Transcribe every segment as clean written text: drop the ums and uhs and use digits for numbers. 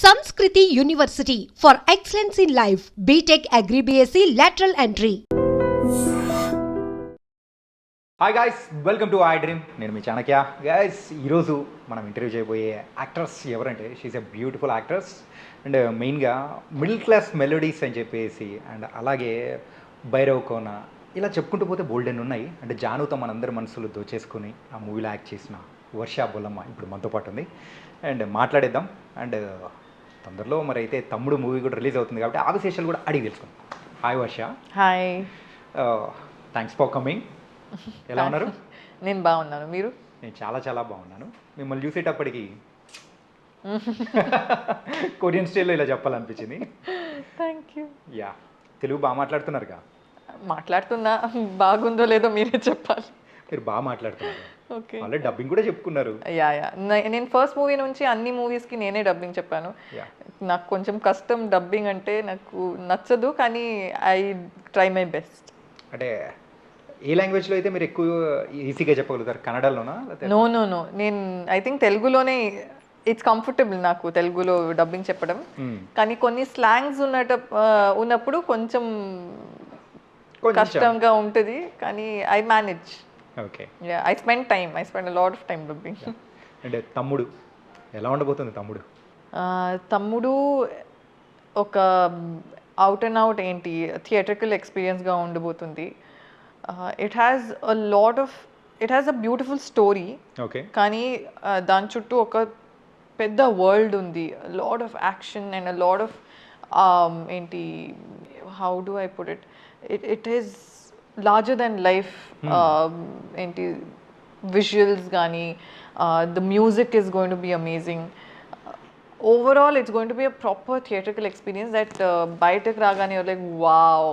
Sanskriti University for excellence in life. BTech Agri BSc lateral entry. Hi guys, welcome to I dream. నేను మీ Chanakya. Guys, ఈరోజు మనం interview చేయబోయే actress ఎవరంటే she is a beautiful actress and మెయిన్గా middle class melodies అని చెప్పేసి and అలాగే భైరవ్ కోన ఇలా చెప్పుకుంటూ పోతే బోల్డెన్ ఉన్నాయి. అంటే జానుతో మనందరి మనసులు దోచేసుకుని ఆ మూవీలో యాక్ట్ చేసిన వర్ష బొల్లమ్మ ఇప్పుడు మనతో పాటు ఉంది అండ్ మాట్లాడేద్దాం. అండ్ తొందరలో మరి అయితే తమ్ముడు మూవీ కూడా రిలీజ్ అవుతుంది కాబట్టి ఆ విశేషాలు కూడా అడిగి తెలుసుకుందాం. Hi Varsha. Hi. Thanks for coming. ఎలా ఉన్నారు? నేను బాగున్నాను, మీరు? నేను చాలా చాలా బాగున్నాను. మిమ్మల్ని చూసేటప్పటికి కొరియన్ స్టైల్లో ఇలా చెప్పాలనిపించింది. Thank you. యా, తెలుగు బాగా మాట్లాడుతున్నారుగా? మాట్లాడుతున్నా, బాగుందో లేదో మీరే చెప్పాలి. మీరు బాగా మాట్లాడుతున్నారు. ఓకే, ఆల్రెడీ డబ్బింగ్ కూడా చెప్పుకున్నారు. యా. నేను ఫస్ట్ మూవీ నుంచి అన్ని మూవీస్కి నేనే డబ్బింగ్ చెప్పాను. నాకు కొంచెం కష్టం డబ్బింగ్ అంటే, నాకు నచ్చదు, కానీ ఐ ట్రై మై బెస్ట్. అంటే ఏ లాంగ్వేజ్లో అయితే మీరు ఎక్కువ ఈజీగా చెప్పగలుగుతారు? కన్నడలోనా? నో, నేను ఐ థింక్ తెలుగులోనే ఇట్స్ కంఫర్టబుల్ నాకు తెలుగులో డబ్బింగ్ చెప్పడం. కానీ కొన్ని స్లాంగ్స్ ఉన్నప్పుడు కొంచెం కష్టంగా ఉంటుంది, కానీ I manage. Okay. I spend a lot of time dubbing. అంటే తమ్ముడు ఎలా ఉండబోతుంది? తమ్ముడు ఒక అవుట్ అండ్ అవుట్ ఏంటి థియేట్రికల్ ఎక్స్పీరియన్స్గా ఉండబోతుంది. It has a beautiful story. Okay. కానీ దాని చుట్టూ ఒక పెద్ద వరల్డ్ ఉంది, lot of action and a lot of ఏంటి, how do I put it is larger than life. ఏంటి విజువల్స్ కానీ, the music is going to be amazing. Overall it's going to be a proper theatrical experience that బయటకు రాగానే like wow,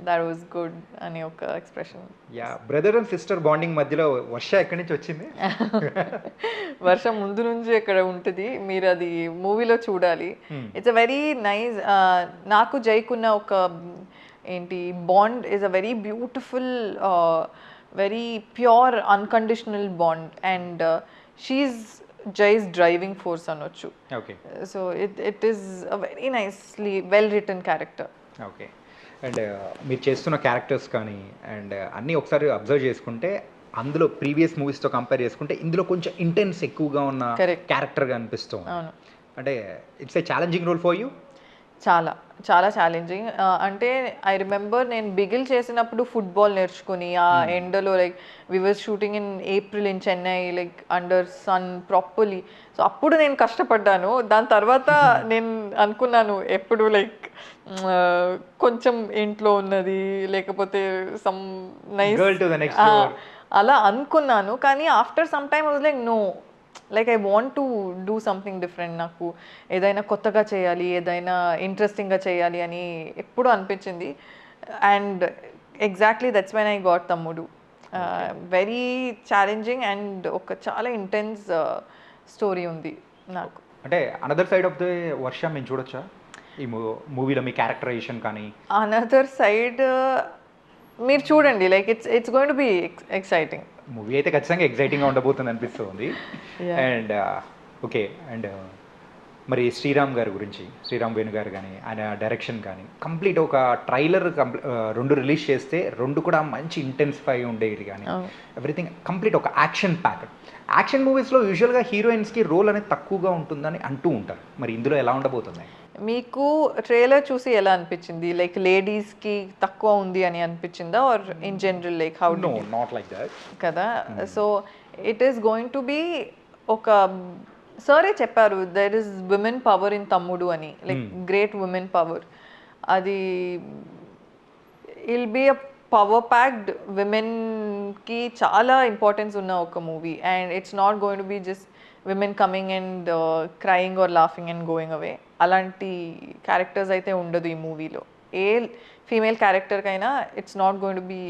that was good అని ఒక expression. Yeah, brother and sister bonding మధ్యలో వర్ష ఎక్కడి నుంచి వచ్చింది? వర్షం ముందు నుంచి ఎక్కడ ఉంటుంది, మీరు అది మూవీలో చూడాలి. It's a very nice. నాకు జైకున్న ఒక ఏంటి bond is a very beautiful, very pure unconditional bond and she's Jai's driving force అనొచ్చు. Okay. So it is a very nicely well written character. Okay. And మీరు చేస్తున్న క్యారెక్టర్స్ కానీ అండ్ అన్నీ ఒకసారి అబ్జర్వ్ చేసుకుంటే అందులో ప్రీవియస్ మూవీస్తో కంపేర్ చేసుకుంటే ఇందులో కొంచెం ఇంటెన్స్ ఎక్కువగా ఉన్న క్యారెక్టర్గా అనిపిస్తుంది. అవును. అంటే it's a challenging role for you? చాలా చాలా ఛాలెంజింగ్. అంటే ఐ రిమెంబర్ నేను బిగిల్ చేసినప్పుడు ఫుట్బాల్ నేర్చుకుని ఆ ఎండలో, like we were shooting in April in Chennai, like under sun properly. So అప్పుడు నేను కష్టపడ్డాను. దాని తర్వాత నేను అనుకున్నాను ఎప్పుడు లైక్ కొంచెం ఇంట్లో ఉన్నది, లేకపోతే సమ్ నైస్ అలా అనుకున్నాను. కానీ after some time was like no, like I want to do something different. నాకు ఏదైనా కొత్తగా చేయాలి, ఏదైనా ఇంట్రెస్టింగ్గా చేయాలి అని ఎప్పుడు అనిపించింది. And exactly that's when I got తమ్ముడు. వెరీ ఛాలెంజింగ్ అండ్ ఒక చాలా ఇంటెన్స్ స్టోరీ ఉంది నాకు. అంటే అనదర్ సైడ్ ఆఫ్ ద వర్ష మేము చూడొచ్చా ఈ మూవీలో? మీ క్యారెక్టరైజేషన్ కానీ అనదర్ సైడ్ మీరు చూడండి, like it's going to B exciting. Movie అయితే ఖచ్చితంగా ఎక్సైటింగ్గా ఉండబోతుంది అనిపిస్తుంది. And okay. అండ్ మరి శ్రీరామ్ గారి గురించి, శ్రీరామ్ వేణు గారు కానీ ఆయన డైరెక్షన్ కానీ కంప్లీట్ ఒక ట్రైలర్ 2 రిలీజ్ చేస్తే 2 కూడా మంచి ఇంటెన్సిఫై ఉండేది కానీ ఎవ్రీథింగ్ కంప్లీట్ ఒక యాక్షన్ ప్యాక్డ్. యాక్షన్ మూవీస్లో యూజువల్గా హీరోయిన్స్కి రోల్ అనేది తక్కువగా ఉంటుందని అంటూ ఉంటారు. మరి ఇందులో ఎలా ఉండబోతుంది? మీకు ట్రైలర్ చూసి ఎలా అనిపించింది? లైక్ లేడీస్కి తక్కువ ఉంది అని అనిపించిందా, or in general like how? No, not like that కదా. So it is going to be ఒక సరే చెప్పారు, there is women power in Thammudu అని, లైక్ గ్రేట్ విమెన్ పవర్. అది will be a power packed, విమెన్కి చాలా ఇంపార్టెన్స్ ఉన్న ఒక movie. And it's not going to be just women coming and crying or laughing and going away. అలాంటి characters అయితే ఉండదు ఈ మూవీలో. ఏ female క్యారెక్టర్కైనా it's not going to be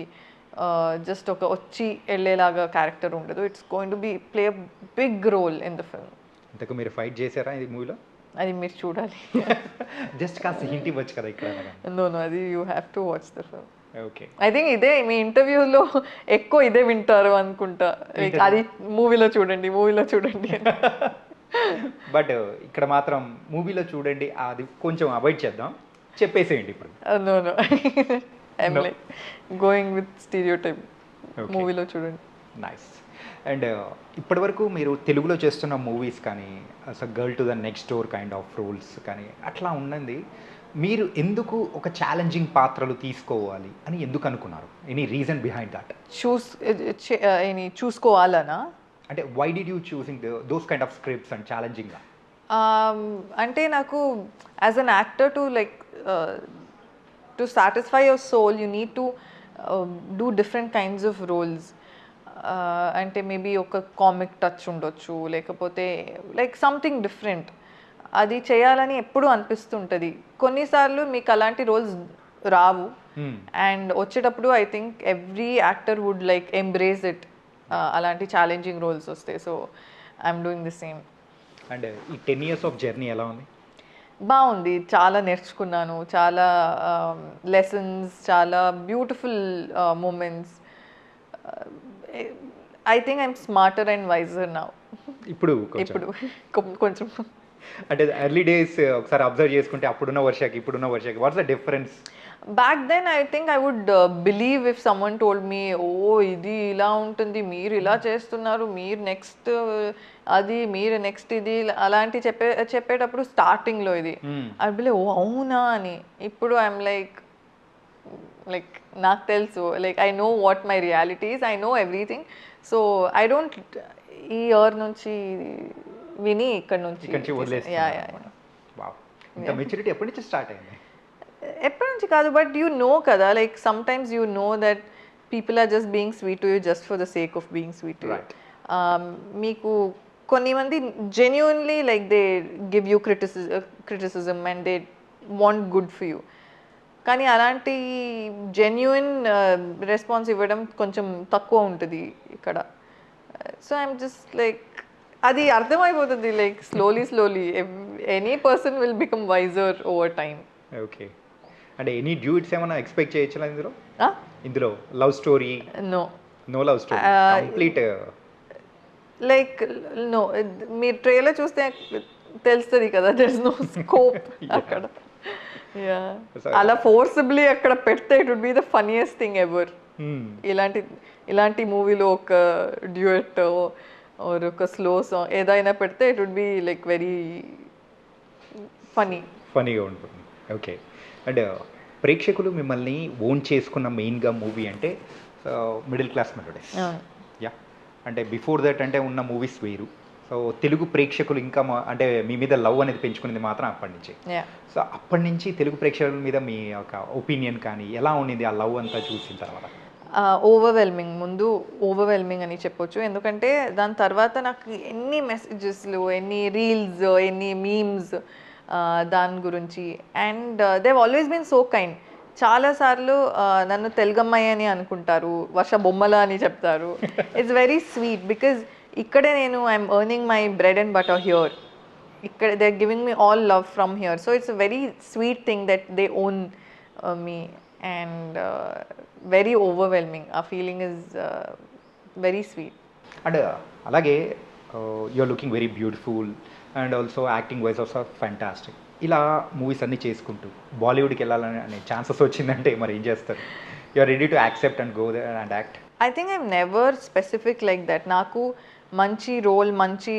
just ఒక వచ్చి వెళ్ళేలాగా క్యారెక్టర్ ఉండదు. It's going to be play a big role in the film. ఇంతకు మీరు ఫైట్ చేశారా ఈ మూవీలో? అది మీరు చూడాలి. జస్ట్ కాస్త హింట్ ఇవ్వచ్చు కదా ఇక్కడ. నో, అది you have to watch the film. Okay. I think ఇదే మీ ఇంటర్వ్యూలో ఎక్కువ ఇదే వింటారు అనుకుంటా, అది మూవీలో చూడండి అని. బట్ ఇక్కడ మాత్రం మూవీలో చూడండి అది కొంచెం అవాయిడ్ చేద్దాం, చెప్పేసేయండి ఇప్పుడు. No no I'm No. Like going with stereotype. Okay. మూవీలో చూడండి. నైస్. అండ్ ఇప్పటివరకు మీరు తెలుగులో చేస్తున్న మూవీస్ కానీ అసలు girl to the next door kind of roles కానీ అట్లా ఉన్నది, మీరు ఎందుకు ఒక ఛాలెంజింగ్ పాత్రలు తీసుకోవాలి అని ఎందుకు అనుకున్నారు? Any reason behind that? చూసుకోవాలనా? అంటే why did you choosing those kind of scripts and ఛాలెంజింగ్గా? అంటే నాకు as an actor to satisfy your soul you need to do different kinds of roles. అంటే మేబీ ఒక కామిక్ టచ్ ఉండొచ్చు, లేకపోతే like something different. అది చేయాలని ఎప్పుడూ అనిపిస్తుంటుంది. కొన్నిసార్లు మీకు అలాంటి రోల్స్ రావు, అండ్ వచ్చేటప్పుడు I think every actor would like embrace it. అలాంటి ఛాలెంజింగ్ రోల్స్ వస్తాయి. So I'm doing the same. And ఈ 10 years ఆఫ్ జర్నీ ఎలా ఉంది? బాగుంది, చాలా నేర్చుకున్నాను, చాలా లెసన్స్, చాలా beautiful moments. I think I'm smarter and wiser now. ఇప్పుడు కొంచెం అంటే ఎర్లీ డేస్ ఒకసారి అబ్జర్వ్ చేసుకుంటే అప్పుడున్న వర్షకి ఇప్పుడున్న వర్షకి what's the difference? Back then I think I would believe if someone told me, oh ఇది ఇలా ఉంటుంది, మీరు ఇలా చేస్తున్నారు, మీరు నెక్స్ట్ అది, మీరు నెక్స్ట్ ఇది, అలాంటి చెప్పేటప్పుడు స్టార్టింగ్లో ఇది ఐ బిలీవ్, ఓ అవునా అని. ఇప్పుడు ఐఎమ్ లైక్ నాకు తెలుసు, like I know what my realities, I know everything. So I don't ఈ ఇయర్ నుంచి విని ఇక్కడ నుంచి మెచ్యూరిటీ ఎప్పటి నుంచి స్టార్ట్ అయింది? ఎప్పటి నుంచి కాదు, బట్ యూ నో కదా, like sometimes you know that people are just being sweet to you just for the sake of being sweet to you. మీకు కొన్ని మంది genuinely like they give you criticism and they want good for you. కానీ అలాంటి genuine response ఇవ్వడం కొంచెం తక్కువ ఉంటుంది ఇక్కడ. సో ఐఎమ్ జస్ట్ లైక్ అది అర్థమైపోతుంది, like slowly any person will become wiser over time. Okay. అంటే ఎనీ డ్యూట్స్ ఏమైనా ఎక్స్పెక్ట్ చేయొచ్చా ఇందులో? Love story? No love story, complete like no. మీరు ట్రైలర్ చూస్తే తెలుస్తుంది కదా, దెర్ ఇస్ నో స్కోప్ అక్కడ. అలా ఫోర్సిబ్లీ అక్కడ పెడితే it would be the funniest thing ever. ఇలాంటి మూవీలో ఒక డ్యూయట్ ఆర్ ఒక స్లో సాంగ్ ఏదైనా పెడితే it would be like very ఫనీగా ఉంటుంది. ఓకే. అండ్ ప్రేక్షకులు మిమ్మల్ని ఓన్ చేసుకున్న మెయిన్గా మూవీ అంటే మిడిల్ క్లాస్ మెలోడీస్. యా. అంటే బిఫోర్ దట్ అంటే ఉన్న మూవీస్ వేరు. సో తెలుగు ప్రేక్షకులు ఇంకా అంటే మీ మీద లవ్ అనేది పెంచుకునేది మాత్రం అప్పటి నుంచి. సో అప్పటి నుంచి తెలుగు ప్రేక్షకుల మీద మీ యొక్క ఒపీనియన్ కానీ ఎలా ఉండింది ఆ లవ్ అంతా చూసిన తర్వాత? ఓవర్వెల్మింగ్. ముందు ఓవర్వెల్మింగ్ అని చెప్పొచ్చు, ఎందుకంటే దాని తర్వాత నాకు ఎన్ని మెసేజెస్లు, ఎన్ని రీల్స్, ఎన్ని మీమ్స్ దాని గురించి. And they always been so kind. చాలాసార్లు నన్ను తెలుగమ్మాయి అని అనుకుంటారు, వర్ష బొమ్మల అని చెప్తారు. ఇట్స్ వెరీ స్వీట్ బికాజ్ ఇక్కడే నేను I'm earning my bread and butter here. ఇక్కడ they are giving me all love from here. So it's a very sweet thing that they own me and very overwhelming. ఆ feeling is very sweet. And అలాగే you are looking very beautiful and also acting wise also fantastic. ఇలా movies అన్నీ చేసుకుంటూ బాలీవుడ్కి వెళ్ళాలని అనే chances వచ్చిందంటే మరి ఏం చేస్తారు? You are ready to accept and go there and act? I think I'm never specific like that. నాకు మంచి రోల్, మంచి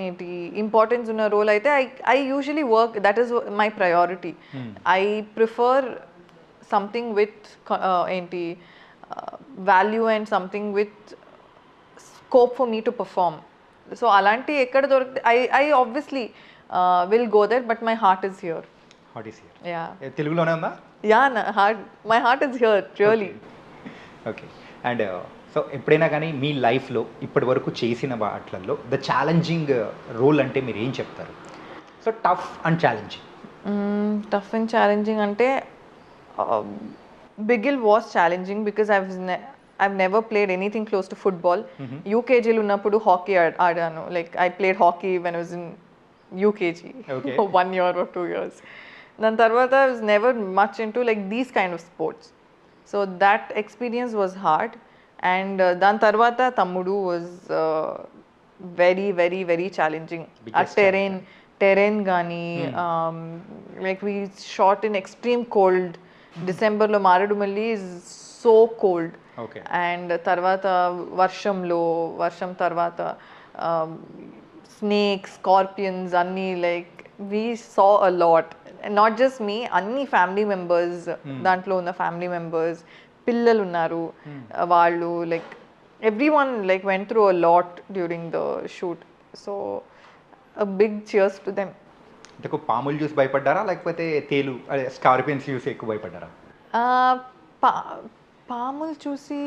ఏంటి ఇంపార్టెన్స్ ఉన్న రోల్ అయితే I usually work, that is my priority. I prefer something with ఏంటి value and something with scope for me to perform. So అలాంటి ఎక్కడ దొరికితే I obviously will go that, but my heart is here. Heart is here. Yeah. తెలుగులోనే ఉందా? Yeah, my heart is here really. Okay. And so ఎప్పుడైనా కానీ మీ లైఫ్లో ఇప్పటి వరకు చేసిన వాటిల్లో ద ఛాలెంజింగ్ రోల్ అంటే మీరు ఏం చెప్తారు? So tough and challenging. Tough and challenging అంటే Bigil was challenging because I've never played anything close to football. UKG ఉన్నప్పుడు హాకీ ఆడాను. Like I played hockey when I was in UKG for 1 year or 2 years. దాని తర్వాత I was never much into like these kind of sports. So that experience was hard. And దాని తర్వాత Thammudu was very very very challenging. ఆ terrain కానీ like we shot in extreme cold. డిసెంబర్లో Maredumilli is so cold. Okay. And తర్వాత వర్షం తర్వాత snakes, scorpions అన్నీ like we saw a lot. Not just me, అన్ని ఫ్యామిలీ మెంబర్స్, దాంట్లో ఉన్న ఫ్యామిలీ మెంబర్స్, పిల్లలు ఉన్నారు, వాళ్ళు like everyone like went through a lot during the shoot, so a big cheers to them. అంటే పాములు చూసి భయపడ్డారా లేకపోతే తేలు అదే స్కార్పియన్స్ చూసి ఎక్కువ భయపడ్డారా? పాములు చూసి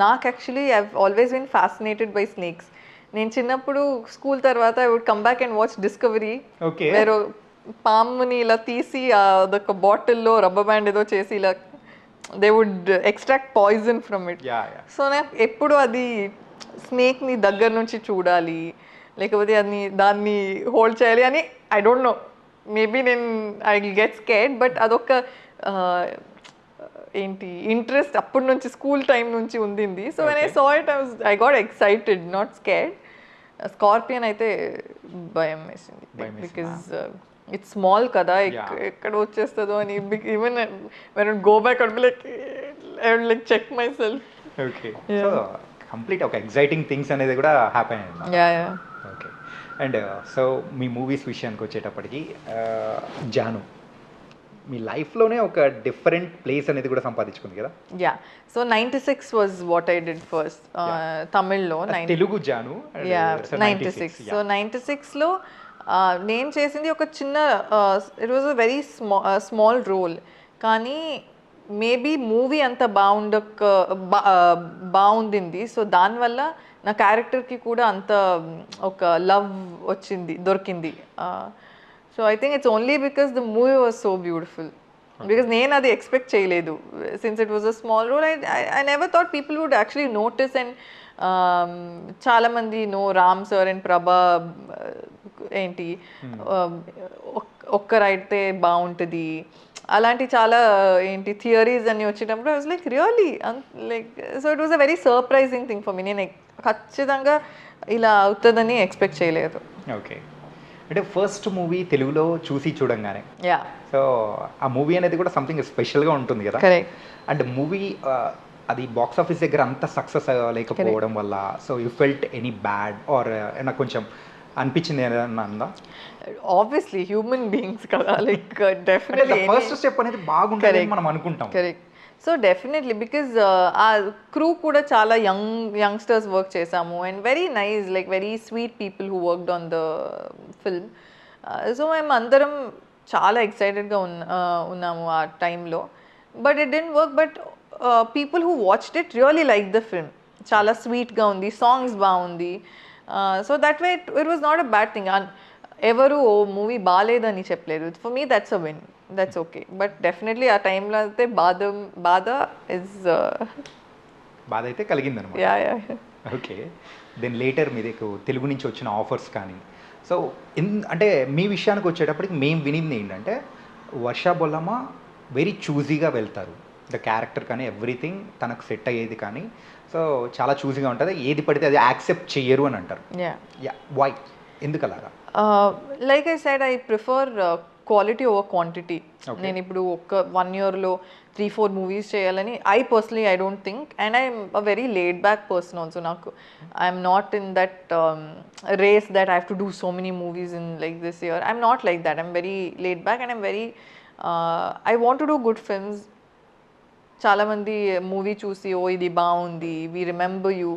నాకు actually I always been fascinated by snakes. నేను చిన్నప్పుడు స్కూల్ తర్వాత I would come back and watch Discovery. Okay. వేరే పాముని ఇలా తీసి అదొక బాటిల్లో రబ్బర్ బ్యాండ్ ఏదో చేసి ఇలా they would extract poison from it. So నాకు ఎప్పుడు అది స్నేక్ని దగ్గర నుంచి చూడాలి, లేకపోతే దాన్ని హోల్డ్ చేయాలి అని ఐ డోంట్ నో, మేబీ నేను ఐ గెట్ స్కేర్డ్. బట్ అదొక ఏంటి ఇంట్రెస్ట్ అప్పటి నుంచి స్కూల్ టైం నుంచి ఉండింది. So when I saw it I got excited, not scared. Scorpion అయితే భయం వేసింది, బికాజ్ ఇట్స్ స్మాల్ కదా, ఎక్కడ వచ్చేస్తుందో అని. Even when I go back I would like check myself. Okay. So complete ఒక ఎక్సైటింగ్ థింగ్స్ అనేది కూడా హ్యాపెన్ అయింది. ఓకే. అండ్ సో మీ మూవీస్ విషయానికి వచ్చేటప్పటికి జాను మీ లైఫ్లోనే ఒక డిఫరెంట్ ప్లేస్ అనేది కూడా సంపాదించుకుంది కదా? Yeah. So 96 was what I did first తమిళ్లో. తెలుగు జాను. 96. సో 96లో నేను చేసింది ఒక చిన్న, it was a very small role, కానీ మేబీ మూవీ అంత బాగుండింది. సో దానివల్ల నా క్యారెక్టర్కి కూడా అంత ఒక లవ్ దొరికింది. So I think it's only because the movie was so beautiful, because నేను అది ఎక్స్పెక్ట్ చేయలేదు. Since it was a small role, I never thought people would actually notice. And చాలామంది రామ్ సార్ అండ్ ప్రభా ఏంటి ఒక్కరైతే బాగుంటుంది అలాంటి చాలా ఏంటి థియరీస్ అన్ని వచ్చేటప్పుడు I was like really like, so it was a very surprising thing for me. నేను ఖచ్చితంగా ఇలా అవుతుందని ఎక్స్పెక్ట్ చేయలేదు. ఓకే. అంటే ఫస్ట్ మూవీ తెలుగులో చూడంగానే యా, సో ఆ మూవీ అనేది కూడా సంథింగ్ స్పెషల్గా ఉంటుంది కదా? కరెక్ట్. అండ్ మూవీ అది బాక్స్ ఆఫీస్ దగ్గర అంత సక్సెస్ లేకపోవడం వల్ల so you felt any bad or ఏమైనా కొంచెం అనిపించింది ఏదన్నా ఉందా? ఆబ్వియస్లీ హ్యూమన్ బీయింగ్స్ కదా, లైక్ డెఫినెట్లీ ఫస్ట్ స్టెప్ అనేది బాగుంటుంది మనం అనుకుంటాం. కరెక్ట్. సో డెఫినెట్లీ బికాజ్ ఆ క్రూ కూడా చాలా యంగ్స్టర్స్ వర్క్ చేసాము and very nice, like very sweet people who worked on the film. So మేము అందరం చాలా ఎక్సైటెడ్గా ఉన్నాము ఆ టైంలో. But it didn't work. But people who watched it really like the film. చాలా స్వీట్గా ఉంది, సాంగ్స్ బాగుంది. So that way it was not a bad thing. ఎవరు ఓ మూవీ బాగాలేదని చెప్పలేదు. For me that's a win, that's okay. But definitely ఆ టైంలో అయితే బాధ అయితే కలిగింది అనమాట. యా. ఓకే. దెన్ లేటర్ మీకు తెలుగు నుంచి వచ్చిన ఆఫర్స్ కానీ, సో అంటే మీ విషయానికి వచ్చేటప్పటికి మేము వినింది ఏంటంటే వర్ష బొల్లమ్మ వెరీ చూజీగా వెళ్తారు, ద క్యారెక్టర్ కానీ ఎవ్రీథింగ్ తనకు సెట్ అయ్యేది కానీ, సో చాలా చూజీగా ఉంటుంది, ఏది పడితే అది యాక్సెప్ట్ చెయ్యరు అని అంటారు. యా, వై, ఎందుకు అలాగా? Like I said, I prefer quality over quantity. నేను ఇప్పుడు ఒక 1 yearలో 3-4 మూవీస్ చేయాలని I personally I don't think. And I'm a very laid back person also. నాకు I'm not in that race that I have to do so many movies in like this year. I'm not like that. I'm very laid back and I'm very I want to do good films. చాలామంది movie చూసి ఓ ఇది బాగుంది, we remember you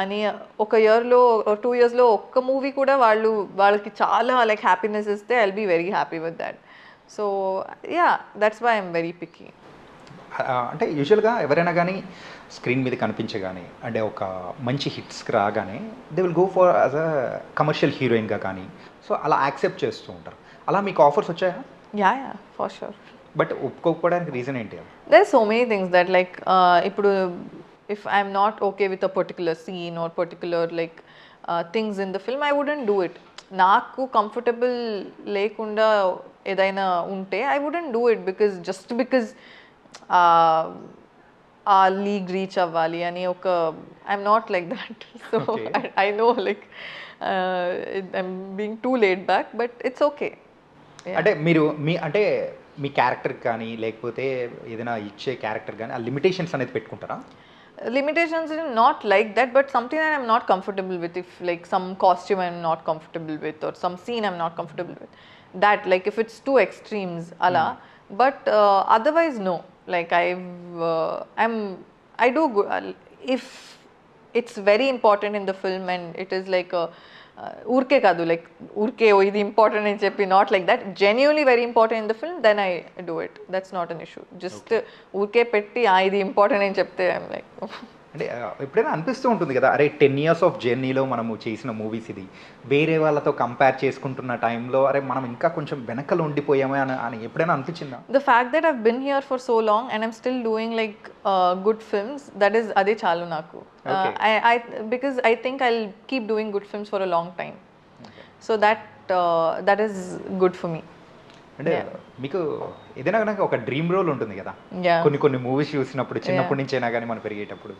అని ఒక 2 yearsలో ఒక్క movie కూడా వాళ్ళకి చాలా లైక్ హ్యాపీనెస్ ఇస్తే I'll be very happy with that. So yeah, that's why I'm very picky. అంటే యూజువల్గా ఎవరైనా కానీ స్క్రీన్ మీద కనిపించగానే అంటే ఒక మంచి హిట్స్కి రాగానే they will go for as a commercial హీరోయిన్గా కానీ, సో అలా యాక్సెప్ట్ చేస్తూ ఉంటారు. అలా మీకు ఆఫర్స్ వచ్చాయా? Yeah, for sure. బట్ ఒప్పుకోకపోవడానికి రీజన్ ఏంటి? There are so many things that like ఇప్పుడు if I'm not okay with a particular scene or particular like things in the film, I wouldn't do it. Naaku comfortable lekunda edaina unte I wouldn't do it, because a league reach avvali ani oka, I'm not like that. So okay. I know like I'm being too laid back, but it's okay. అంటే మీరు అంటే మీ character కానీ లేకపోతే ఏదైనా ఇచ్చే character కానీ ఆ limitations అనేది పెట్టుకుంటారా? Limitations is not like that, but something that I'm not comfortable with, if like some costume I'm not comfortable with or some scene I'm not comfortable with, that like if it's too extremes ala, but otherwise no, like I do good, if it's very important in the film and it is like a ఊరికే కాదు, like ఊరికే ఇది important అని చెప్పి, not like that, genuinely very important in the film, then I do it. That's not an issue. Just ఊరికే పెట్టి ఇది important అని చెప్తే ఐమ్ లైక్. అంటే ఎప్పుడైనా అనిపిస్తూ ఉంటుంది కదా, అరే 10 years ఆఫ్ జర్నీలో మనము చేసిన మూవీస్ ఇది వేరే వాళ్ళతో కంపేర్ చేసుకుంటున్న టైంలో అరే మనం ఇంకా కొంచెం వెనకలు ఉండిపోయామే అని ఎప్పుడైనా అనిపించిందా? The fact that I've been here for so long and I'm still doing like good films, that is ade chalu naku. Because I think I'll keep doing good films for a long time. So that is good for me. అంటే మీకు ఏదైనా కనుక ఒక dream role ఉంటుంది కదా, కొన్ని movies చూసినప్పుడు చిన్నప్పటి నుంచి అయినా కానీ మనం పెరిగేటప్పుడు,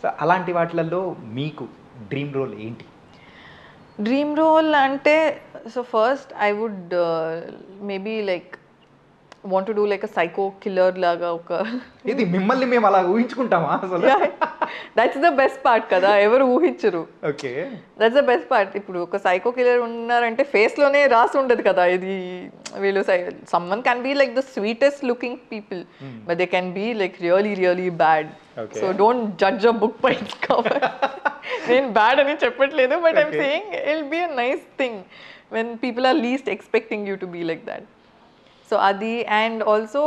సో అలాంటి వాటిలలో మీకు డ్రీమ్ రోల్ ఏంటి? డ్రీమ్ రోల్ అంటే, so first I would maybe like want to do like a psycho killer laga oka. ఇది మిమ్మల్ని మేము అలా ఊహించుకుంటామా అసలు? That's the best part కదా, ఎవరు ఊహించరు. Okay, that's the best part. ఇప్పుడు ఒక సైకో కిల్లర్ ఉన్నారంటే ఫేస్ లోనే రాసి ఉండదు కదా, ఇది వీళ్ళు someone can be like the sweetest looking people, but they can be like really really bad. So don't judge a book by its cover. నేను బ్యాడ్ అని చెప్పట్లేదు, but I'm saying it will be a nice thing when people are least expecting you to be like that. So adi, and also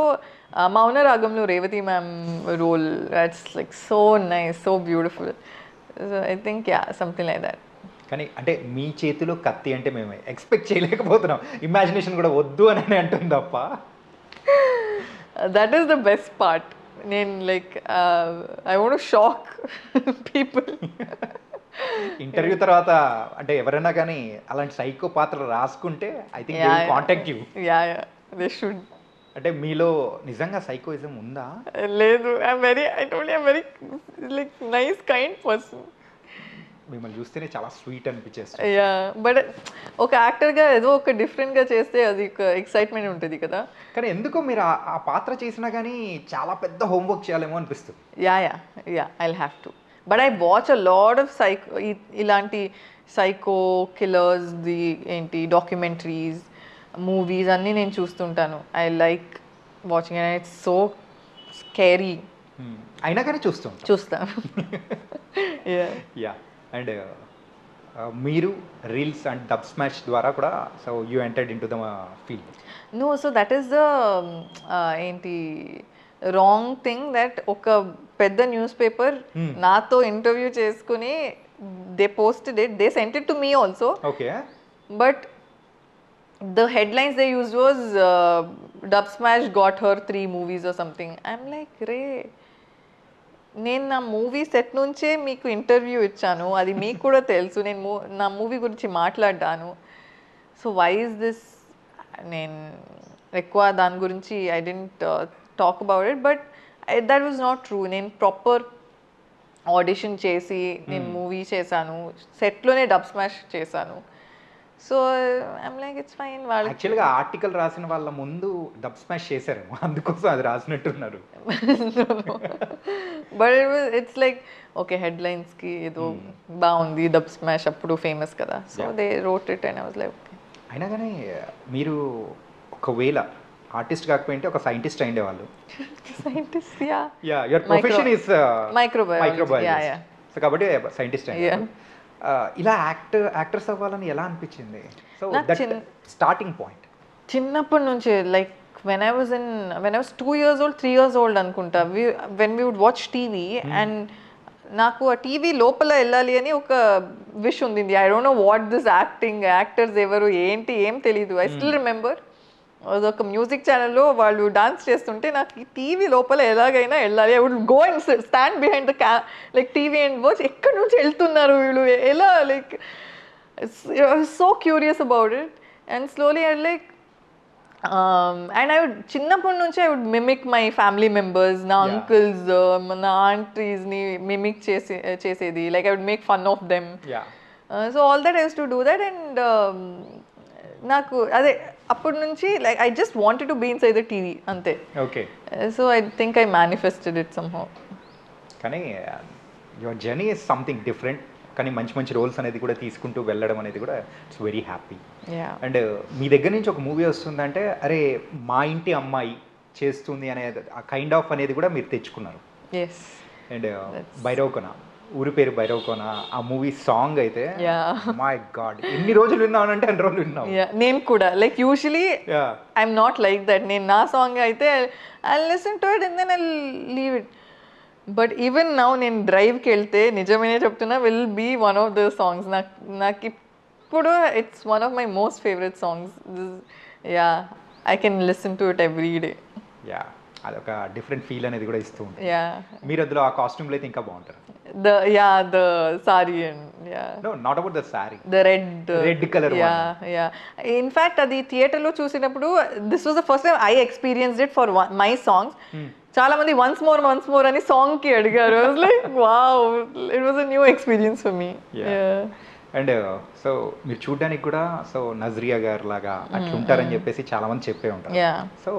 Mauna Ragamlo Revati ma'am role, that's like so nice, so beautiful. So I think yeah, something like that. కానీ అంటే మీ చేతిలో కత్తి అంటే మేము expect చేయలేకపోతున్నాం, imagination కూడా వద్దు అని అంటుంది తప్ప. That is the best part. నేను like I want to shock people. Interview తర్వాత అంటే ఎవరైనా కానీ అలాంటి సైకో పాత్ర రాసుకుంటే I think they will contact you. Yeah they should. అంటే మీలో నిజంగా సైకోయిజం ఉందా? లేదు, I told you I'm very like nice kind person. మిమ్మల్ని చూస్తేనే చాలా స్వీట్ అనిపించేస్తుంది. యా, బట్ ఒక యాక్టర్గా ఏదో ఒక డిఫరెంట్గా చేస్తే అది ఒక ఎక్సైట్మెంట్ ఉంటుంది కదా. కానీ ఎందుకో మీరు ఆ పాత్ర చేసినా కానీ చాలా పెద్ద హోంవర్క్ చేయాలేమో అనిపిస్తుంది. Yeah I'll have to, but I watch a lot of ఇలాంటి సైకో కిల్లర్స్ ది ఏంటి డాక్యుమెంటరీస్, మూవీస్ అన్నీ నేను చూస్తుంటాను. I like watching and it's so scary. అయినా కానీ చూస్తాను. యా, అండ్ మీరు రీల్స్ అండ్ డబ్ స్మాష్ ద్వారా కూడా so you entered into the field. No, so that is the ఏంటి రాంగ్ థింగ్, దట్ ఒక పెద్ద న్యూస్ పేపర్ నాతో ఇంటర్వ్యూ చేసుకుని they posted it, they cent it to me also. Okay, but the headlines they used was Dub Smash got her 3 movies or something. I'm like, రే నేను నా movie set నుంచే మీకు interview ఇచ్చాను, అది మీకు కూడా తెలుసు, నేను నా మూవీ గురించి మాట్లాడ్డాను. సో వై ఇస్ దిస్, నేను ఎక్కువ దాని గురించి I dent talk about it, but that was not true. నేను ప్రాపర్ ఆడిషన్ చేసి నేను మూవీ చేశాను, సెట్లోనే డబ్ స్మాష్ చేశాను. So I'm like it's fine. వాళ్ళు యాక్చువల్గా ఆర్టికల్ రాసిన వాళ్ళ ముందు డబ్ స్మాష్ చేశారేమో, అందుకోసం అది రాసినట్టున్నారు. బట్ ఇట్స్ లైక్ ఓకే, హెడ్లైన్స్కి ఏదో బాగుంది, డబ్ స్మాష్ అప్పుడు ఫేమస్ కదా, so they wrote it and I was like okay. అయినా కానీ మీరు ఒకవేళ ఆర్టిస్ట్ కాకపోయింటే ఒక సైంటిస్ట్ అయ్యేవాళ్ళు. Scientist, yeah, your profession is microbiology. So కాబట్టి సైంటిస్ట్ అయ్యారు. ఇలా యాక్టర్స్ అవ్వాలని ఎలా అనిపించింది? సో దట్ స్టార్టింగ్ పాయింట్ చిన్నప్పటి నుంచి, like when I was 2 years old, 3 years old అనుకుంటా, when we would watch TV and నాకు ఆ టీవీ లోపల వెళ్ళాలి అని ఒక విష్ ఉంది. I don't know what this actors ఎవరు ఏంటి ఏం తెలీదు. ఐ స్టిల్ రిమెంబర్ అదొక మ్యూజిక్ ఛానల్లో వాళ్ళు డాన్స్ చేస్తుంటే నాకు ఈ టీవీ లోపల ఎలాగైనా వెళ్ళాలి. I would go and stand behind the like TV and watch ఎక్కడి నుంచి వెళ్తున్నారు వీళ్ళు ఎలా, like so curious about it. And slowly I like and I would చిన్నప్పటి నుంచి I would mimic my family members, నా అంకుల్స్, నా ఆంటీస్ని మిమిక్ చేసేది. Like I would make fun of them. So all that used to do that and నాకు అదే అప్పటి నుంచి like I just wanted to be inside the TV అంతే. Okay. So I think I manifested it somehow. కానీ your journey is something different. కానీ మంచి మంచి roles అనేది కూడా తీసుకుంటూ వెళ్ళడం అనేది కూడా ఇట్స్ వెరీ హ్యాపీ. అండ్ మీ దగ్గర నుంచి ఒక మూవీ వస్తుందంటే అరే మా ఇంటి అమ్మాయి చేస్తుంది అనేది ఆ కైండ్ ఆఫ్ అనేది కూడా మీరు తెచ్చుకున్నారు. అండ్ భైరవకోన, ఊరి పేరు భైరవకోన, ఆ మూవీ సాంగ్ అయితే మై గాడ్ ఎన్ని రోజులు విన్నానంటే అన్ని రోజులు విన్నాను. నేను కూడా like usually I'm not like that. నేను నా సాంగ్ అయితే I listen to it and then I leave it. But even now నేను డ్రైవ్కి వెళ్తే నిజమేనే చెప్తున్నా will be one of the songs. నాకు ఇప్పుడు it's one of my most favourite songs. Yeah I can listen to it every day. Yeah అదొక different feel అనేది కూడా ఇస్తూ ఉంటుంది. మీరు అందులో ఆ కాస్ట్యూమ్లో అయితే ఇంకా బాగుంటారు. the saree and no, not about the saree, the red color one. In fact adi theater lo chusinappudu this was the first time I experienced it for my songs. చాలా మంది once more అని song కి అడిగారు. I was like wow, it was a new experience for me. And so మీరు చూడడానికి కూడా so Nazriya గారు లాగా అట్లా ఉంటారని చెప్పేసి చాలా మంది చెప్పే ఉంటారు. సో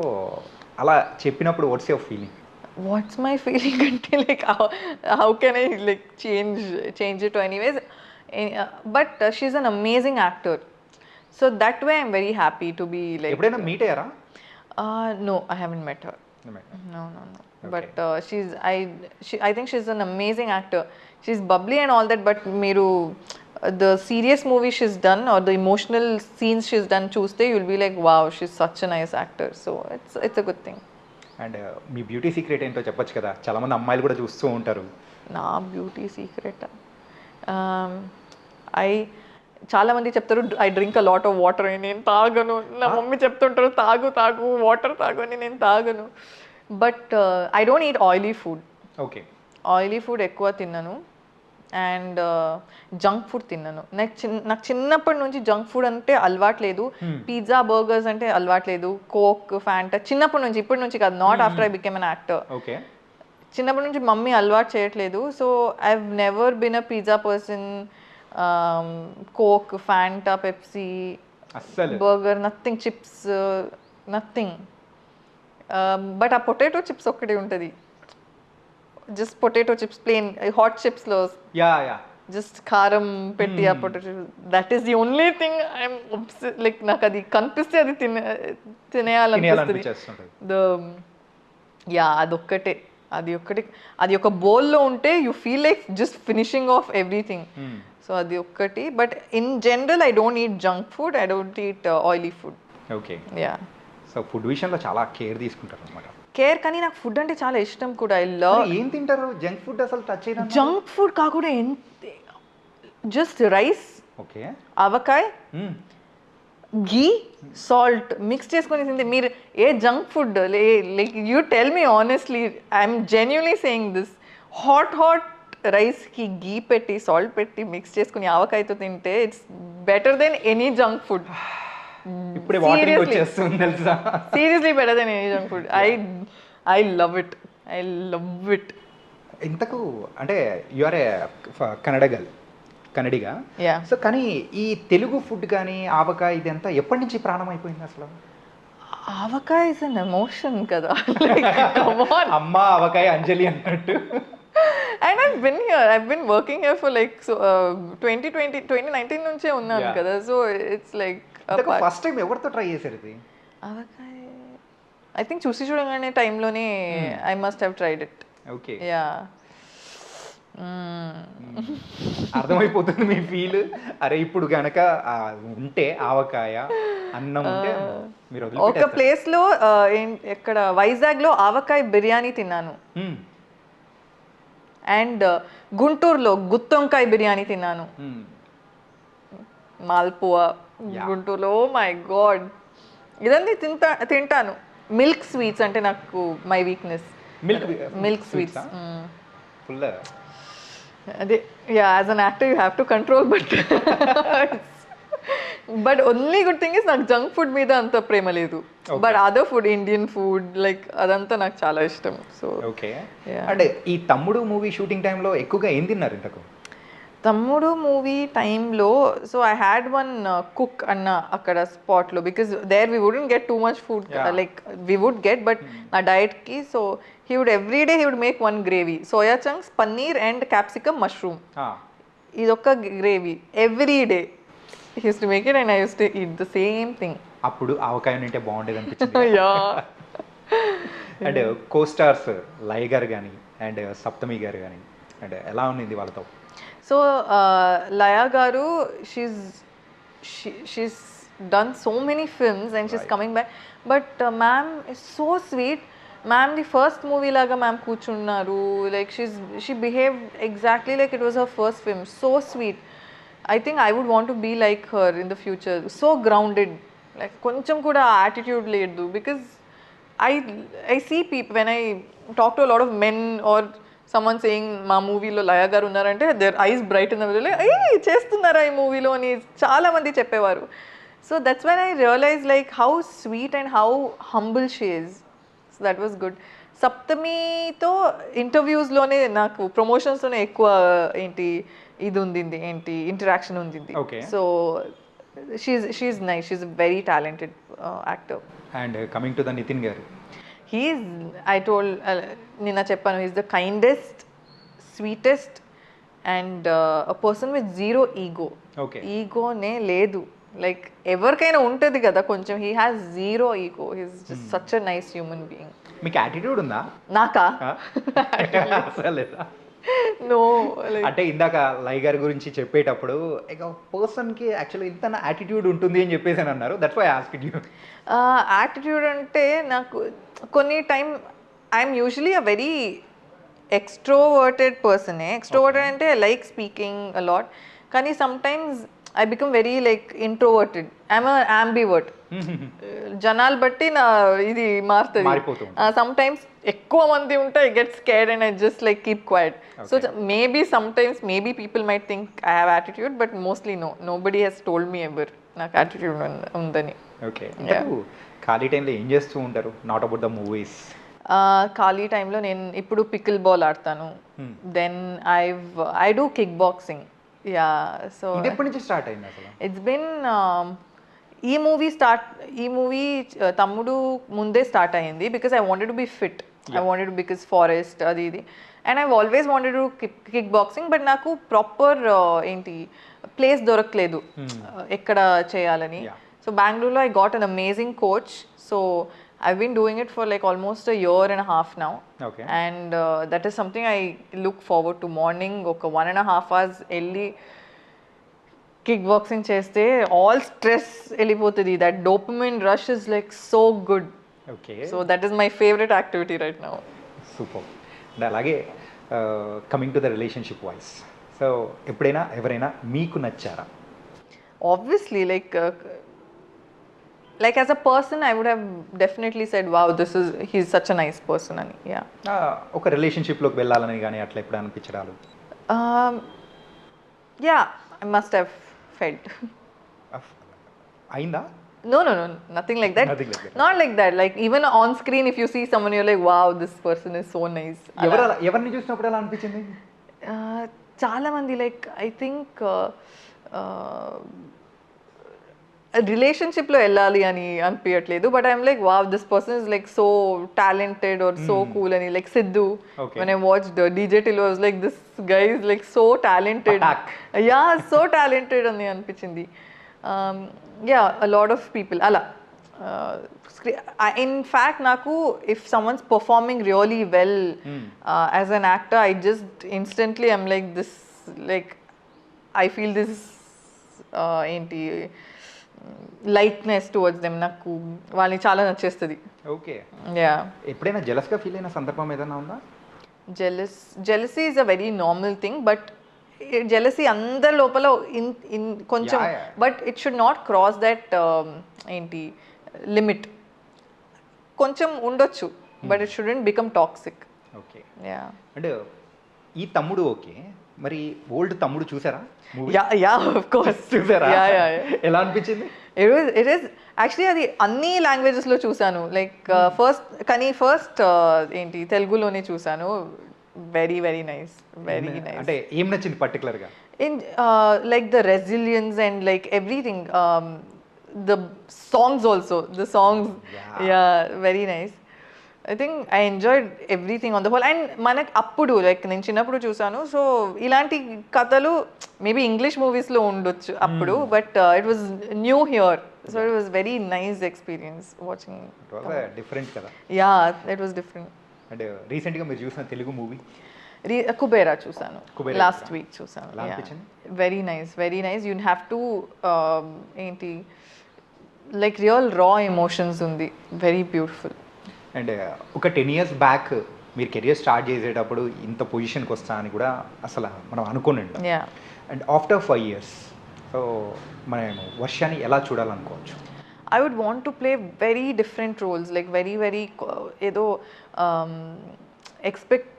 అలా చెప్పినప్పుడు what's your feeling? What's my feeling ante like how can I like change it anyways, but she's an amazing actor, so that way I'm very happy to be like. Eppudena meet ayara? No, I haven't met her. No. Okay. But I think she's an amazing actor. She's bubbly and all that, but meeru the serious movie she's done or the emotional scenes she's done chuste you'll be like wow, she's such a nice actor, so it's a good thing. And me beauty secret ఏంటో చెప్పొచ్చు కదా, చాలామంది అమ్మాయిలు కూడా చూస్తూ ఉంటారు. నా beauty secret చాలామంది చెప్తారు I drink a lot of water అని. నేను తాగను. నా మమ్మీ చెప్తుంటారు తాగు వాటర్ తాగు అని. నేను తాగను. But I don't eat oily food. Okay. Oily food ఎక్కువ తిన్నాను అండ్ జంక్ ఫుడ్ తిన్నాను. నాకు చిన్నప్పటి నుంచి జంక్ ఫుడ్ అంటే అలవాట్లేదు. పిజ్జా బర్గర్స్ అంటే అలవాట్లేదు. కోక్ ఫ్యాంటా చిన్నప్పటి నుంచి, ఇప్పటి నుంచి కాదు, not after I became an actor. చిన్నప్పటి నుంచి మమ్మీ అలవాటు చేయట్లేదు. So I have never been a pizza person. Coke, Fanta, Pepsi, burger, nothing. Chips nothing. But ఆ పొటాటో చిప్స్ ఒక్కటే ఉంటుంది. just potato chips, plain hot chips lo just karam petti a potato, that is the only thing I'm like నాకు అది కనిపిస్తే అది తినేయాలనిపిస్తుంది. అది ఒక బౌల్లో ఉంటే you feel like just finishing of everything. So అది ఒక్కటి. But in general I don't eat junk food, I don't eat oily food. Okay. So food విషయంలో చాలా కేర్ తీసుకుంటారు అన్నమాట. కేర్, కానీ నాకు ఫుడ్ అంటే చాలా ఇష్టం కూడా. I love. ఏం తింటారు? జంక్ ఫుడ్ అసలు టచ్ చేయరా? జంక్ ఫుడ్ కాకుండా just rice, okay, avakaya, ghee, salt mix చేసుకొని తింటే మీరు ఏ junk food like you tell me honestly, I'm genuinely saying this, hot రైస్కి ఘీ పెట్టి సాల్ట్ పెట్టి మిక్స్ చేసుకుని ఆవకాయతో తింటే it's better than any junk food. ఇప్పుడే వాటరింగ్ వచ్చేస్తుంది తెలుసా. Seriously better than any junk food. I love it. ఇంతకు అంటే you are a Kannadiga. So కానీ ఈ తెలుగు ఫుడ్ కానీ ఆవకాయ ఇదంతా ఎప్పటి నుంచి ప్రాణం అయిపోయింది అసలు? ఆవకాయ ఇస్ అన్ ఎమోషన్ కదా. అమ్మ ఆవకాయ అంజలి అన్నట్టు. And I've been working here for like 2019 నుంచే ఉన్నాను కదా. So it's like first time ఎవరితో ట్రై చేశారు ఇది? ఆవకాయ ఐ థింక్ చూడగానే టైంలోనే I must have tried it. Okay. Yeah. అర్థమైపోతుంది మీ ఫీల్. అరే ఇప్పుడు గనక ఉంటే ఆవకాయ అన్నం ఉంటే మీరు ఒక ప్లేస్ లో ఎక్కడ వైజాగ్ లో ఆవకాయ బిర్యానీ తిన్నాను అండ్ గుంటూరులో గుత్తొంకాయ బిర్యానీ తిన్నాను. మాల్పువా గుంటూరులో. మై గాడ్, ఇదన్నీ తింటాను. మిల్క్ స్వీట్స్ అంటే నాకు my weakness. Milk sweets full. అదే as an actor you have to control. But only good thing is నాకు జంక్ ఫుడ్ మీద అంత ప్రేమ లేదు. But other food, Indian food like అదంతా నాకు చాలా ఇష్టం. So okay. అంటే ఈ తమ్ముడు మూవీ షూటింగ్ టైంలో ఎక్కువగా ఏం తిన్నారు ఇంతకు? తమ్ముడు మూవీ టైంలో so I had one cook అన్న అక్కడ స్పాట్లో because there we wouldn't get too much food like we would get but నా డైట్కి so he would every day he would make one gravy soya chunks paneer and capsicum mushroom ఇదొక్క gravy every day he used to make it and I used to eat the same thing. అప్పుడు ఆవకాయ ఉంటే బాగుండేది అనిపించింది. And co stars లయ గారు కానీ and సప్తమి గారు కానీ అండ్ ఎలా ఉన్నింది వాళ్ళతో? సో లయా గారు she's done so many films and she's coming back but ma'am is so sweet. Ma'am the first movie laga ma'am కూర్చున్నారు like she behaved exactly like it was her first film. So sweet. I think I would want to be like her in the future. So grounded. Like కొంచెం కూడా attitude లేదు because I see people when I talk to a lot of men or someone saying మా మూవీలో లయ గారు ఉన్నారంటే there is bright in the middle ఏ చేస్తున్నారా ఈ మూవీలో అని చాలా మంది చెప్పేవారు. So that's when I realise like how sweet and how humble she is. So that was good. సప్తమితో ఇంటర్వ్యూస్లోనే నాకు ప్రమోషన్స్లోనే ఎక్కువ ఏంటి ఇది ఉంది ఏంటి ఇంటరాక్షన్ ఉంది. So she's nice. She's a very talented actor. And coming to the Nitin garu, he's I told nina cheppanu he's the kindest, sweetest and a person with zero ego. Ego ne ledu like everkaina untadi kada koncham. He has zero ego. He's just such a nice human being. మీకు attitude ఉందా? నాకా? అసలేదా? No. అంటే ఇందాక లై గారి గురించి చెప్పేటప్పుడు ఇక పర్సన్కి యాక్చువల్లీ ఇంత యాటిట్యూడ్ ఉంటుంది అని చెప్పేసి అని అన్నారు. That's why I asked you. Attitude అంటే నాకు కొన్ని time I'm usually a very extroverted పర్సనే. ఎక్స్ట్రోవర్టెడ్ అంటే లైక్ స్పీకింగ్ అలాట్ కానీ sometimes I become very like introverted. I'm ambivert. జనాలు బట్టి నా ఇది మారుతుంది. సమ్టైమ్స్ ఎక్కువ మంది ఉంటే I get scared and I just like keep quiet. So maybe sometimes maybe people might think I have attitude but mostly nobody has told me ever నాకు attitude ఉందని. ఓకే. ఖాళీ టైంలో ఏం చేస్తూ ఉంటారు? Not about the movies. ఖాళీ టైంలో నేను ఇప్పుడు పికిల్ బాల్ ఆడతాను. Then I do kickboxing. Yeah. So ఎప్పటి నుంచి స్టార్ట్ అయింది అసలు? ఇట్స్ బిన్ ఈ మూవీ తమ్ముడు ముందే స్టార్ట్ అయ్యింది because I wanted to be fit. I wanted because forest అది ఇది and I always wanted to kick boxing but నాకు ప్రాపర్ ఏంటి ప్లేస్ దొరకలేదు ఎక్కడ చేయాలని. సో బెంగళూరులో I got an amazing coach. So I've been doing it for like almost a year and a half now. Okay. And that is something I look forward to. Morning oka 1.5 hours elli kickboxing cheste all stress elipotadi. That dopamine rush is like so good. Okay. So that is my favorite activity right now. Super. And alage coming to the relationship wise. So eppudaina evaraina meeku nachara? Obviously like as a person I would have definitely said wow he's such a nice person ani. Yeah. Oka relationship loki vellalani gaani atla eppudu anpichadalu? Yeah, I must have felt. Ainda? No, nothing like that. Nothing like that. Not like that. Like even on screen if you see someone you're like wow this person is so nice. ఎవర్ని చూసినప్పుడు ఎలా అనిపించింది? చాలా మంది like I think రిలేషన్షిప్లో వెళ్ళాలి అని అనిపించట్లేదు but I'm like wow this person is like so talented or so cool అని like Siddhu when I watched DJ Tillo I was like this guy is like so talented. Yeah, so talented అని అనిపించింది. Yeah, a lot of people అలా in fact నాకు if someone's performing really well as an actor I just instantly I'm like this like I feel this ఏంటి likeness towards them నాకు వాళ్ళని చాలా నచ్చేస్తుంది. Okay. Yeah. ఎప్పుడైనా జెలస్గా feel అయిన సందర్భం ఏదైనా ఉందా? Jealousy is a very normal thing but jealousy అందరి లోపల కొంచెం but it should not cross that ఏంటి లిమిట్. కొంచెం ఉండొచ్చు but it shouldn't become toxic. Okay. Yeah. అంటే ఈ తమ్ముడు ఓకే మరి ఓల్డ్ తమ్ముడు చూసారా? యా ఆఫ్ కోర్స్ చూసారా? ఎలా అనిపించింది? ఇట్ ఈస్ యాక్చువల్లీ అది అన్ని లాంగ్వేజెస్లో చూసాను లైక్ ఫస్ట్ ఏంటి తెలుగులోనే చూసాను. Very very nice. Very nice. అంటే ఏం నచ్చింది పర్టికులర్గా? in like the resilience and like everything, the songs also, the songs, yeah, very nice. I think I enjoyed everything on the whole. And మనకి అప్పుడు like నేను చిన్నప్పుడు చూసాను, సో ఇలాంటి కథలు మేబీ ఇంగ్లీష్ మూవీస్లో ఉండొచ్చు అప్పుడు, but it was new here, so it was very nice experience watching. Different కదా. Yeah, it was different. And రీసెంట్గా మీరు చూసిన తెలుగు మూవీ కుబేరా చూసాను, లాస్ట్ వీక్ చూసాను. Very nice, very nice. You have to ఏంటి లైక్ రియల్ రా ఎమోషన్స్ ఉంది, very beautiful. And ఒక 10 years back మీరు కెరియర్ స్టార్ట్ చేసేటప్పుడు ఇంత పొజిషన్కి వస్తా అని కూడా అసలు మనం అనుకోండి. అండ్ ఆఫ్టర్ 5 years సో మనం వర్షాన్ని ఎలా చూడాలనుకోవచ్చు? I would want to play very different roles, like very very ఏదో ఎక్స్పెక్ట్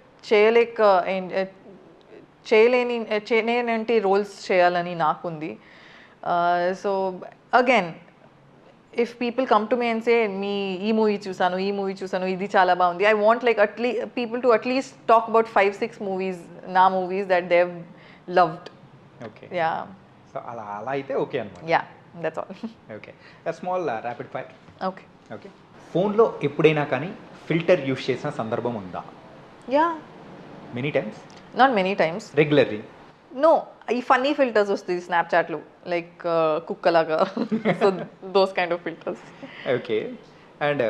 చేయలేని రోల్స్ చేయాలని నాకుంది. So again if people come to me and say me ee movie chusanu idi chala baagundi, I want like at least people to at least talk about 5-6 movies that they've loved. Okay, yeah, so ala aithe okay anamata. Yeah, that's all. Okay, a small rapid fire. Okay phone lo eppudaina kani filter use chesina sandarbham unda? Yeah, many times. not many times, regularly. no, ఈ funny filters వస్తాయి స్నాప్చాట్లో, like కుక్కలాగా, so those kind of filters. Okay, and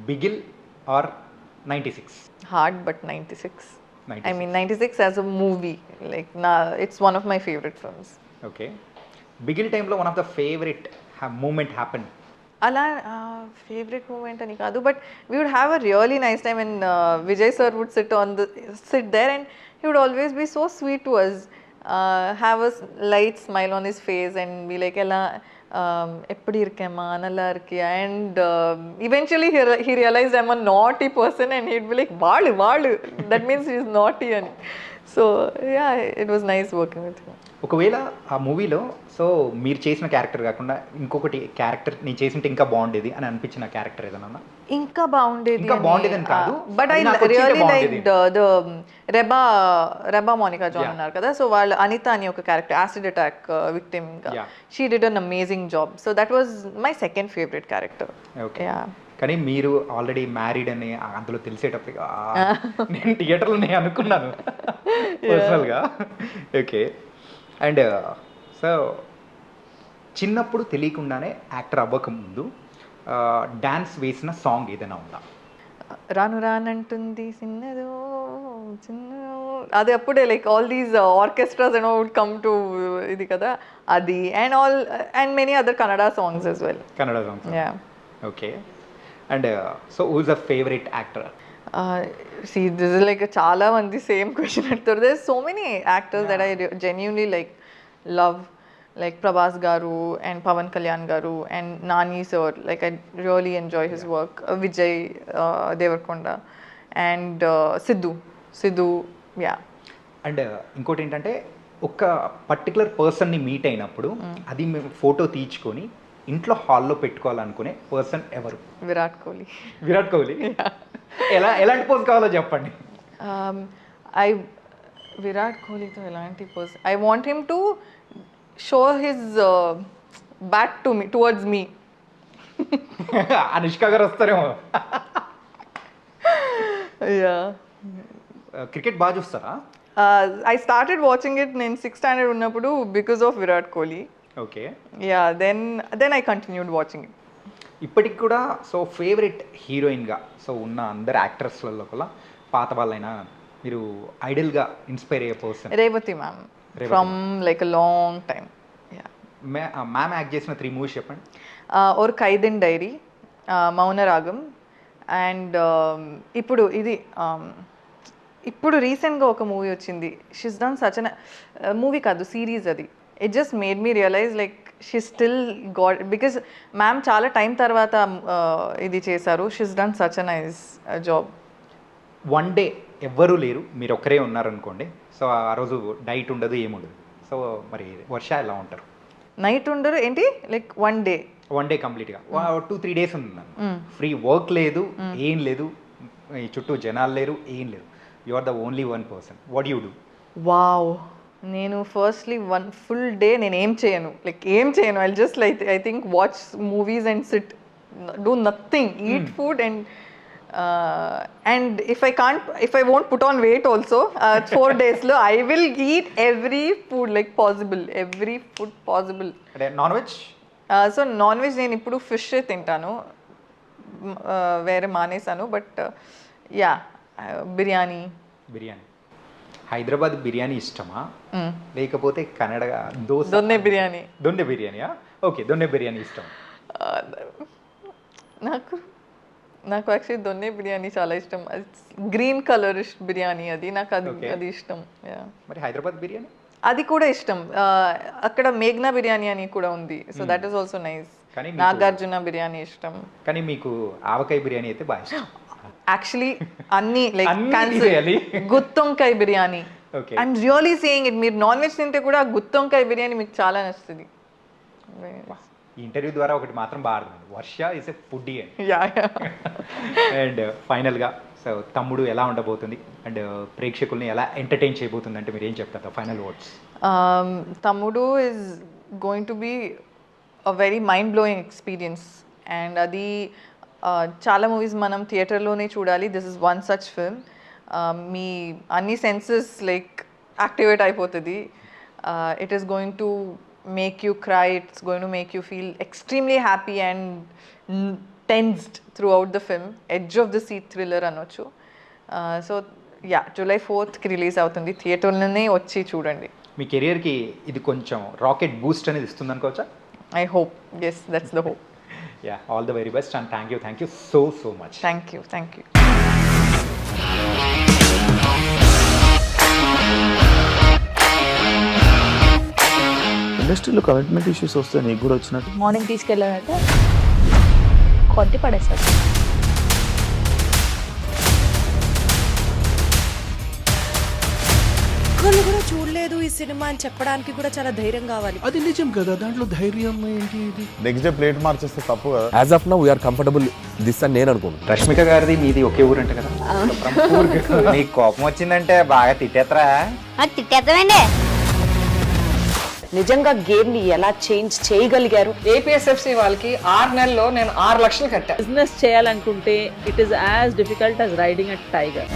Bigil or 96? Hard, but 96. I mean 96 as a movie, like it's one of my favorite films. Okay, Bigil టైంలో one of the favourite moment happen? అలా favourite moment అని కాదు, but we would have a really nice time and Vijay sir would sit there and he would always be so sweet to us, have a light smile on his face and be like ella eppadi irkema nalla irkiya, and eventually he realized I'm a naughty person and he'd be like vaadu that means he's naughty, and so yeah, it was nice working with him. ఒకవేళ ఆ మూవీలో so మీరు చేసిన character కాకుండా ఇంకొకటి character నేను చేసింటే ఇంకా బాగుండేది అని అనిపించిన క్యారెక్టర్ ఏదన్నా? ఇంకా బాగుండేది అని కాదు, but I really like the Reba Monica John ఉన్నారు కదా, సో వాళ్ళు అనిత అని ఒక క్యారెక్టర్, యాసిడ్ అటాక్ విక్టిమ్ గా, she did an amazing job, so that was my second favourite character. Okay, కానీ మీరు ఆల్రెడీ మ్యారీడ్ అని అందులో తెలిసేటప్పుడు నేను థియేటర్లో నేను అనుకున్నాను పర్సనల్గా. ఓకే, అండ్ సో చిన్నప్పుడు తెలియకుండానే యాక్టర్ అవ్వక ముందు డాన్స్ వేసిన సాంగ్ ఏదైనా ఉందా? రాను రానంటుంది చిన్నదో చిన్నదో, అది అప్పుడే like all these orchestras and would come to ఇది కదా అది, and all and many other Kannada songs as well. Kannada songs, yeah. Okay, and so who is the favourite actor? See, this is like a chala mandi same question adtharu. There's so many actors that I genuinely like love, like Prabhas garu and Pavan Kalyan garu and Nani sir, like I really enjoy his work. Vijay Devarakonda and Sidhu, yeah. And ఇంకోటి ఏంటంటే ఒక particular పర్సన్ని meet అయినప్పుడు అది మేము photo తీయించుకొని ఇంట్లో హాల్లో పెట్టుకోవాలనుకునే person ఎవరు? విరాట్ కోహ్లీ. ఎలాంటి పోజ్ కావాలో చెప్పండి. విరాట్ కోహ్లీతో ఎలాంటి pose? I want him to show his back to me, towards me. Anushka గారు వస్తారేమో. క్రికెట్ బాగా చూస్తారా? I started watching it in 6th standard ఉన్నప్పుడు because of Virat Kohli. Okay. Yeah, then I continued watching it. ఇప్పటికి కూడా so favourite హీరోయిన్గా so ఉన్న అందరు యాక్టర్స్లలో కూడా పాత వాళ్ళైనా మీరు ఐడల్గా ఇన్స్పైర్ అయ్యే person? Revathi ma'am, from like a long time. Ma'am act చేసిన 3 మూవీస్ చెప్పండి. ఓర్ ఖైదీన్ డైరీ, మౌనరాగం, అండ్ ఇప్పుడు రీసెంట్గా ఒక మూవీ వచ్చింది, she's done such an movie కాదు సిరీస్ అది. It just made me realise like she still got, because ma'am చాలా టైం తర్వాత ఇది చేశారు. She's done such a nice job. One day ఎవ్వరూ లేరు, మీరు ఒక్కరే ఉన్నారనుకోండి, సో ఆ రోజు డైట్ ఉండదు ఏముండదు, సో మరి వర్ష ఎలా ఉంటారు? నైట్ ఉండరు ఏంటి, లైక్ వన్ డే కంప్లీట్గా 2-3 డేస్ ఉంది, ఫ్రీ వర్క్ లేదు, ఏం లేదు, చుట్టూ జనాలు లేరు, ఏం లేదు, you are the only one person, what you do? Wow, నేను ఫస్ట్లీ 1 full day నేను ఏం చేయను, I just I think watch movies and sit, do nothing, eat food and if I won't put on weight also 4 days lo I will eat every food every food possible. అంటే non veg? So non veg నేను ఇప్పుడు fish తింటాను, వేరే మానేసాను, but yeah biryani. Hyderabad biryani ఇష్టమా లేకపోతే కన్నడ దొన్నె బిర్యానీ? దొన్నె బిర్యానీయా? Okay, దొన్నె బిర్యానీ ఇష్టం. నాకు యాక్చువల్లీ దొన్నె బిర్యానీ చాలా ఇష్టం. గ్రీన్ కలర్ బిర్యానీ అది నాకు అది ఇష్టం. మరి హైదరాబాద్ బిర్యానీ అది కూడా ఇష్టం. అక్కడ మేఘ్నా బిర్యానీ అని కూడా ఉంది, so that is also nice. Nagarjuna biryani ఇష్టం. కానీ మీకు ఆవకాయ బిర్యానీ అయితే బాగా ఇష్టం. యాక్చువల్లీ అన్ని గుత్తొంకాయ biryani, I'm really saying it. మీరు నాన్ వెజ్ తింటే కూడా గుత్తొంకాయ బిర్యానీ మీకు చాలా నచ్చుతుంది. ఈ ఇంటర్వ్యూ ద్వారా ఒకటి మాత్రం బాగా అర్థమైంది, Varsha is a foodie and and ఫైనల్గా సో తమ్ముడు ఎలా ఉండబోతుంది అండ్ ప్రేక్షకుల్ని ఎలా ఎంటర్టైన్ చేయబోతుంది అంటే మీరు ఏం చెప్తారు final words? Thammudu is going to be a very mind blowing experience, and అది చాలా మూవీస్ మనం థియేటర్లోనే చూడాలి. This is one such film. మీ అన్ని సెన్సెస్ యాక్టివేట్ అయిపోతుంది. It is going to make you cry, it's going to make you feel extremely happy and tensed throughout the film. Edge of the seat thriller anochu. So yeah, July 4th ki release avutundi, theater lone vachi chudandi. Me career కి ఇది కొంచెం rocket Boost అనేది ఇస్తుంది అనుకోవచ్చా? I hope, yes, that's the hope. Yeah, all the very best and thank you so much. Thank you. ఇండస్ట్రీలో commitment issues వస్తే నీకు కూడా వచ్చినట్టు? మార్నింగ్ తీసుకెళ్ళాలంటే కొట్టి పడేస్తారు. ఒక్కళ్ళు కూడా చూడలేదు ఈ సినిమా అని చెప్పడానికి కూడా చాలా ధైర్యం కావాలి. అది నిజం కదా, దాంట్లో ధైర్యం ఏంటి? ఇది నెక్స్ట్ డే ప్లేట్ మార్చేస్తే తప్పు కదా. As of now we're comfortable this అని నేను అనుకుంటున్నాను. రష్మిక గారిది మీది ఒకే ఊరు అంటే కదా? నీకు కోపం వచ్చిందంటే బాగా తిట్టేత్తరా? తిట్టేద్దామండి. నిజంగా గేమ్ ని ఎలా చేంజ్ చేయగలిగారు? ఏపీఎస్ఎఫ్సి వాళ్ళకి 6 నెలల్లో నేను 6 లక్షలు కట్టా. బిజినెస్ చేయాలనుకుంటే it is as difficult as riding a tiger.